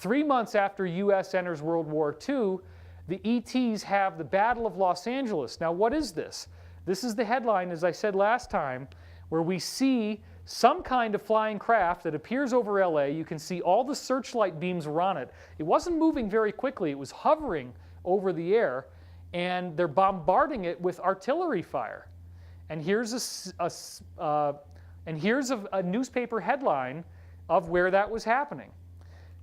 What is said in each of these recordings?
3 months after U.S. enters World War II, the ETs have the Battle of Los Angeles. Now, what is this? This is the headline, as I said last time, where we see some kind of flying craft that appears over LA. You can see all the searchlight beams were on it. It wasn't moving very quickly. It was hovering over the air, and they're bombarding it with artillery fire. And here's a newspaper headline of where that was happening.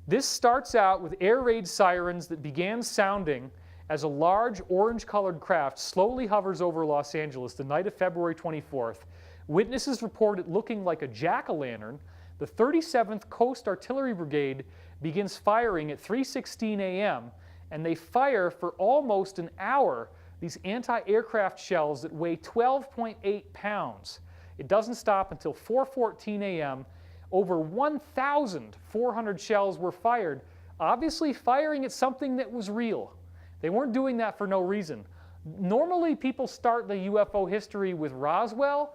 This starts out with air raid sirens that began sounding as a large orange-colored craft slowly hovers over Los Angeles the night of February 24th. Witnesses report it looking like a jack-o'-lantern. The 37th Coast Artillery Brigade begins firing at 3:16 a.m., and they fire for almost an hour these anti-aircraft shells that weigh 12.8 pounds. It doesn't stop until 4:14 a.m. Over 1,400 shells were fired, obviously firing at something that was real. They weren't doing that for no reason. Normally, people start the UFO history with Roswell.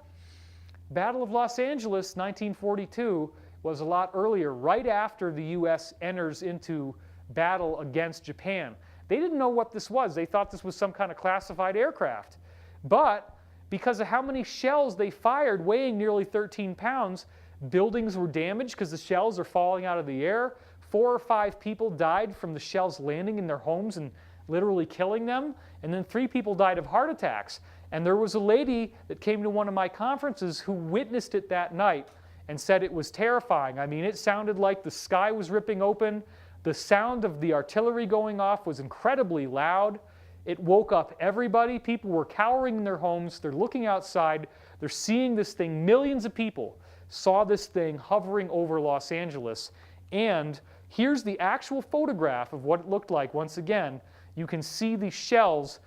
Battle of Los Angeles, 1942, was a lot earlier, right after the U.S. enters into battle against Japan. They didn't know what this was. They thought this was some kind of classified aircraft. But because of how many shells they fired, weighing nearly 13 pounds, buildings were damaged because the shells are falling out of the air. 4 or 5 people died from the shells landing in their homes and literally killing them. And then 3 people died of heart attacks. And there was a lady that came to one of my conferences who witnessed it that night and said it was terrifying. I mean, it sounded like the sky was ripping open. The sound of the artillery going off was incredibly loud. It woke up everybody. People were cowering in their homes. They're looking outside. They're seeing this thing. Millions of people saw this thing hovering over Los Angeles. And here's the actual photograph of what it looked like. Once again, you can see the shells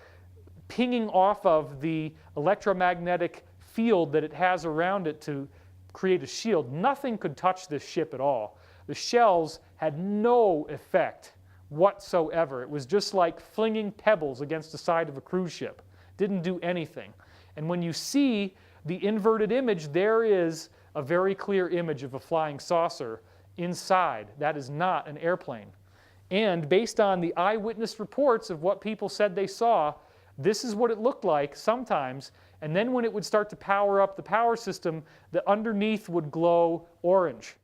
pinging off of the electromagnetic field that it has around it to create a shield. Nothing could touch this ship at all. The shells had no effect whatsoever. It was just like flinging pebbles against the side of a cruise ship. Didn't do anything. And when you see the inverted image, there is a very clear image of a flying saucer inside. That is not an airplane. And based on the eyewitness reports of what people said they saw, this is what it looked like sometimes. And then when it would start to power up the power system, the underneath would glow orange.